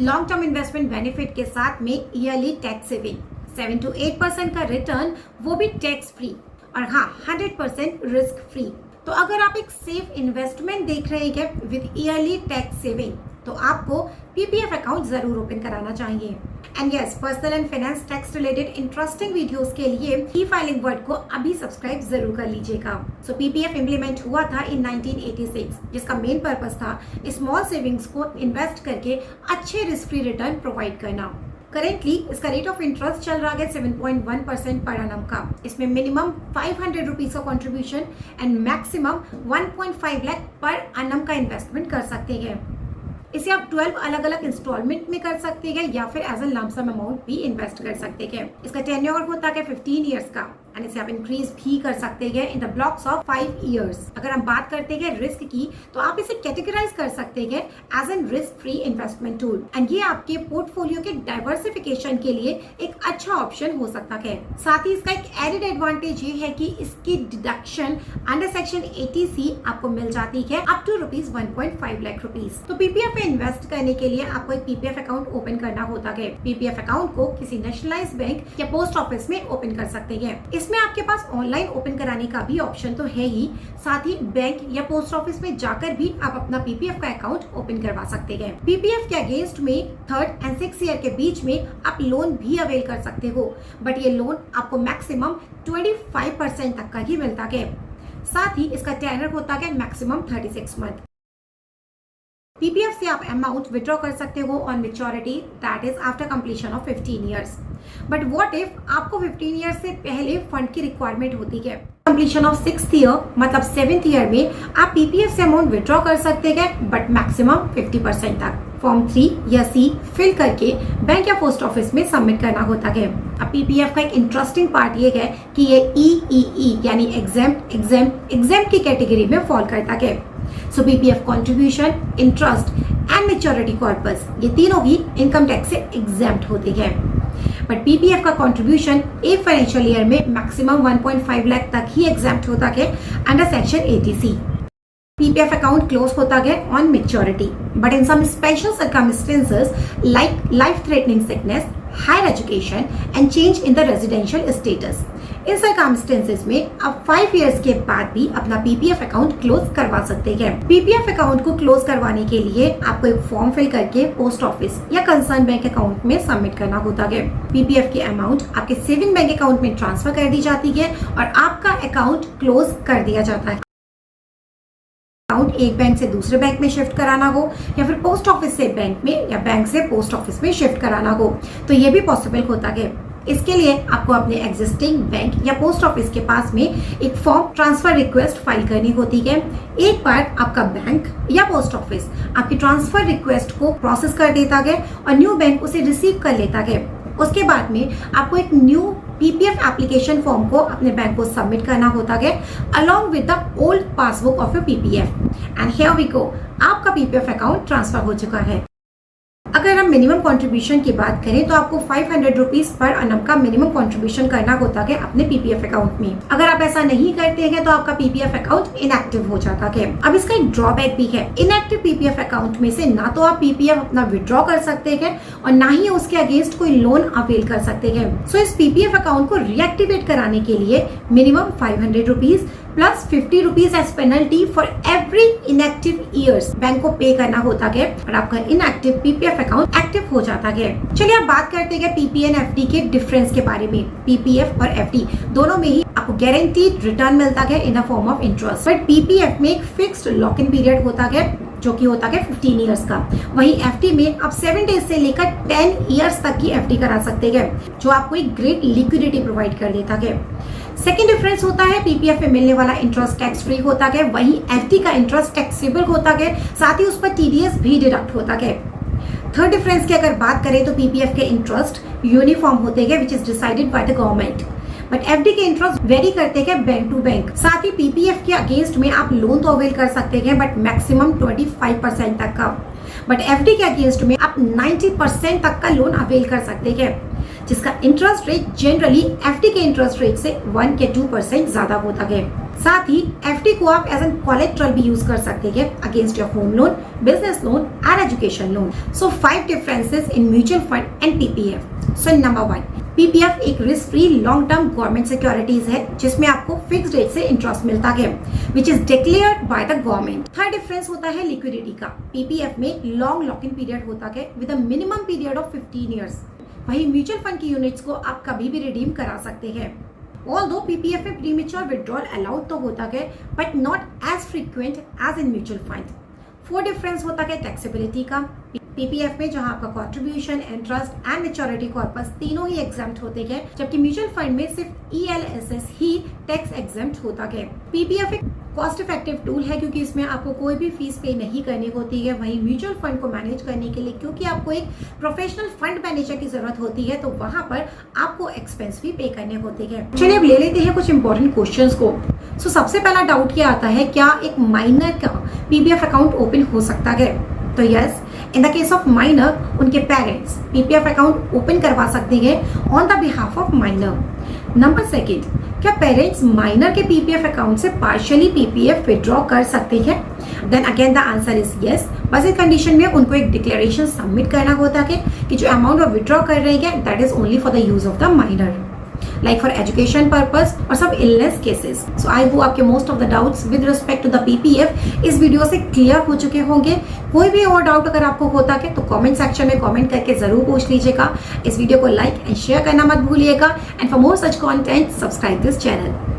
Long term investment benefit के साथ में ईयरली टैक्स सेविंग 7 to 8% का रिटर्न, वो भी टैक्स फ्री, और हाँ 100% रिस्क फ्री। तो अगर आप एक सेफ इन्वेस्टमेंट देख रहे हैं विद ईयरली टैक्स सेविंग, तो आपको पीपीएफ अकाउंट जरूर ओपन कराना चाहिए। And yes, personal and finance tax related interesting videos के लिए ई फाइलिंग वर्ड को अभी सब्सक्राइब जरूर कर लीजिएगा। सो पीपीएफ इम्प्लीमेंट हुआ था इन 1986, जिसका मेन पर्पस था स्मॉल सेविंग्स को इन्वेस्ट करके अच्छे रिस्क फ्री रिटर्न प्रोवाइड करना। करेंटली इसका रेट ऑफ इंटरेस्ट चल रहा है 7.1% पर एनम का। इसमें मिनिमम 500 रुपीज का contribution and maximum 1.5 lakh per annum का इन्वेस्टमेंट कर सकते हैं। इसे आप 12 अलग अलग इंस्टॉलमेंट में कर सकते हैं या फिर as a lump sum amount भी इन्वेस्ट कर सकते हैं। इसका टेन्योर होता है 15 इयर्स का, एंड इसे आप इंक्रीज भी कर सकते हैं in the blocks of 5 years. अगर हम बात करते हैं रिस्क की, तो आप इसे कैटेगराइज कर सकते हैं as a risk free investment tool, and ये आपके पोर्टफोलियो के डाइवर्सिफिकेशन के लिए एक अच्छा ऑप्शन हो सकता है। साथ ही इसका एक एडेड एडवांटेज ये है कि इसकी डिडक्शन अंडर सेक्शन 80C आपको मिल जाती है अप टू ₹1.5 लाख। तो पीपीएफ में इन्वेस्ट करने के लिए आपको एक पीपीएफ अकाउंट ओपन करना होता है। पीपीएफ अकाउंट को किसी नेशनलाइज्ड बैंक या पोस्ट ऑफिस में ओपन कर सकते हैं। इसमें आपके पास ऑनलाइन ओपन कराने का भी ऑप्शन तो है ही, साथ ही बैंक या पोस्ट ऑफिस में जाकर भी आप अपना पीपीएफ का अकाउंट ओपन करवा सकते हैं। पीपीएफ के अगेंस्ट में 3rd and 6th ईयर के बीच में आप लोन भी अवेल कर सकते हो, बट ये लोन आपको मैक्सिमम 25% तक का ही मिलता है। साथ ही इसका टेनर होता है मैक्सिमम 36 मंथ। पीपीएफ से आप अमाउंट विड्रॉ कर सकते हो on maturity, that is after completion of 15 years. But what if आपको 15 इयर्स से पहले फंड की रिक्वायरमेंट होती है? कंप्लीशन ऑफ 6th ईयर मतलब 7th ईयर में आप पीपीएफ से अमाउंट विड्रॉ कर सकते हैं, बट मैक्सिमम 50% तक। फॉर्म 3 या C फिल करके बैंक या पोस्ट ऑफिस में सबमिट करना होता है। अब पीपीएफ का एक इंटरेस्टिंग पार्ट ये है कि ये EEE यानी एग्जाम की कैटेगरी में फॉल करता है। So PPF contribution, interest and maturity corpus, ये तीनों भी इनकम टैक्स से एग्जेम्प्ट होते हैं। बट पीपीएफ का कंट्रीब्यूशन एक फाइनेंशियल ईयर में मैक्सिमम 1.5 लाख तक ही एग्जेम्प्ट होता है under section 80C। PPF account close होता है on maturity, but in some special circumstances like life threatening sickness, higher education and change in the residential status, in circumstances में आप 5 years के बाद भी अपना पीपीएफ अकाउंट क्लोज करवा सकते हैं। पीपीएफ अकाउंट को क्लोज करवाने के लिए आपको एक फॉर्म फिल करके पोस्ट ऑफिस या कंसर्न बैंक अकाउंट में सबमिट करना होता है। पीपीएफ की अमाउंट आपके सेविंग बैंक अकाउंट में ट्रांसफर कर दी जाती है और आपका अकाउंट क्लोज कर दिया जाता है। अकाउंट एक बैंक से दूसरे बैंक में शिफ्ट कराना हो या फिर पोस्ट ऑफिस से बैंक में या बैंक से पोस्ट ऑफिस में शिफ्ट कराना हो, तो ये भी पॉसिबल होता है। इसके लिए आपको अपने एग्जिस्टिंग बैंक या पोस्ट ऑफिस के पास में एक फॉर्म ट्रांसफर रिक्वेस्ट फाइल करनी होती है। एक बार आपका बैंक या पोस्ट ऑफिस आपकी ट्रांसफर रिक्वेस्ट को प्रोसेस कर देता है और न्यू बैंक उसे रिसीव कर लेता है, उसके बाद में आपको एक न्यू पीपीएफ एप्लीकेशन फॉर्म को अपने बैंक को सबमिट करना होता है along with the old passbook of your PPF, and here we go, आपका पीपीएफ अकाउंट ट्रांसफर हो चुका है। अगर हम मिनिमम कंट्रीब्यूशन की बात करें तो आपको 500 रुपीज पर एनम का मिनिमम कंट्रीब्यूशन करना होता है अपने पीपीएफ अकाउंट में। अगर आप ऐसा नहीं करते हैं तो आपका पीपीएफ अकाउंट इनएक्टिव हो जाता है। अब इसका एक ड्रॉबैक भी है। इनएक्टिव पीपीएफ अकाउंट में से ना तो आप पीपीएफ अपना विड्रॉ कर सकते हैं और ना ही उसके अगेंस्ट कोई लोन अवेल कर सकते हैं। सो इस पीपीएफ अकाउंट को रीएक्टिवेट कराने के लिए minimum 500 rupees plus 50 rupees as penalty for every inactive years bank को पे करना होता है और आपका इनएक्टिव पीपीएफ अकाउंट एक्टिव हो जाता है। चलिए अब बात करते हैं पीपीएफ एंड एफडी के डिफरेंस के बारे में। पीपीएफ और एफडी दोनों में ही आपको गारंटीड रिटर्न मिलता है in a form of interest, but PPF में एक फिक्स्ड लॉक इन पीरियड होता है जो कि होता है 15 इयर्स का। वहीं एफडी में आप 7 डेज से लेकर 10 इयर्स तक की एफडी करा सकते हैं, जो आपको एक ग्रेट लिक्विडिटी प्रोवाइड कर देता है। सेकेंड डिफरेंस होता है पीपीएफ में मिलने वाला इंटरेस्ट टैक्स फ्री होता है, वहीं एफडी का इंटरेस्ट टैक्सेबल होता है, साथ ही उस पर टीडीएस भी डिडक्ट होता है। थर्ड डिफरेंस की अगर बात करें तो पीपीएफ के इंटरेस्ट यूनिफॉर्म होते हैं which is decided by the government, but FD के इंटरेस्ट वेरी करते हैं बैंक टू बैंक। साथ ही पीपीएफ के अगेंस्ट में आप लोन तो अवेल कर सकते हैं बट मैक्सिमम 25% तक का, बट एफडी के अगेंस्ट में आप 90% तक का लोन अवेल कर सकते हैं, जिसका इंटरेस्ट रेट जनरली एफडी के इंटरेस्ट रेट से 1 के 2% ज्यादा होता है। साथ ही एफडी को आप एज एन कोलेट्रल भी यूज कर सकते हैं against your home loan, business loan and education loan. So 5 differences in mutual fund and PPF. So number 1, PPF एक risk free long term government securities है जिसमें आपको फिक्स रेट से interest मिलता है which is declared by the government. Third difference होता है liquidity का। पीपीएफ में लॉन्ग लॉक इन पीरियड होता है with a minimum period of 15 years. वही म्यूचुअल फंड की यूनिट्स को आप कभी भी रिडीम करा सकते हैं। ऑल्दो पीपीएफ में प्रीमेच्योर विड्रॉल अलाउड तो होता है but not as frequent as in mutual fund. Fourth difference होता है टैक्सेबिलिटी का। पीपीएफ में जहां आपका contribution, interest and maturity corpus तीनों ही एग्जेम्प्ट होते हैं, जबकि म्यूचुअल फंड में सिर्फ ईएलएसएस ही टैक्स एग्जेम्प्ट होता है। पीपीएफ एक कॉस्ट इफेक्टिव टूल है क्योंकि इसमें आपको कोई भी फीस पे नहीं करनी होती है। वहीं म्यूचुअल फंड को मैनेज करने के लिए क्योंकि आपको एक प्रोफेशनल फंड मैनेजर की जरूरत होती है तो वहां पर आपको एक्सपेंस भी पे करने होते हैं। चलिए अब ले लेते हैं कुछ इंपॉर्टेंट क्वेश्चंस को। सो सबसे पहला डाउट क्या आता है, क्या एक माइनर का पीपीएफ अकाउंट ओपन हो सकता है? तो yes, in the case of minor उनके पेरेंट्स पीपीएफ अकाउंट ओपन करवा सकते हैं on the behalf of minor. Number second, क्या पेरेंट्स माइनर के पीपीएफ अकाउंट से पार्शियली पीपीएफ विड्रॉ कर सकते हैं? Then again the answer is yes, बस इस कंडीशन में उनको एक डिक्लेरेशन सबमिट करना होता है कि जो अमाउंट वो विड्रॉ कर रहे हैं that is only for the use of the minor, like for education purpose और सब illness cases. So I hope आपके most of the doubts with respect to the PPF इस वीडियो से क्लियर हो चुके होंगे। कोई भी और डाउट अगर आपको होता है तो कमेंट सेक्शन में कमेंट करके जरूर पूछ लीजिएगा। इस वीडियो को लाइक एंड शेयर करना मत भूलिएगा and for more such content subscribe this channel.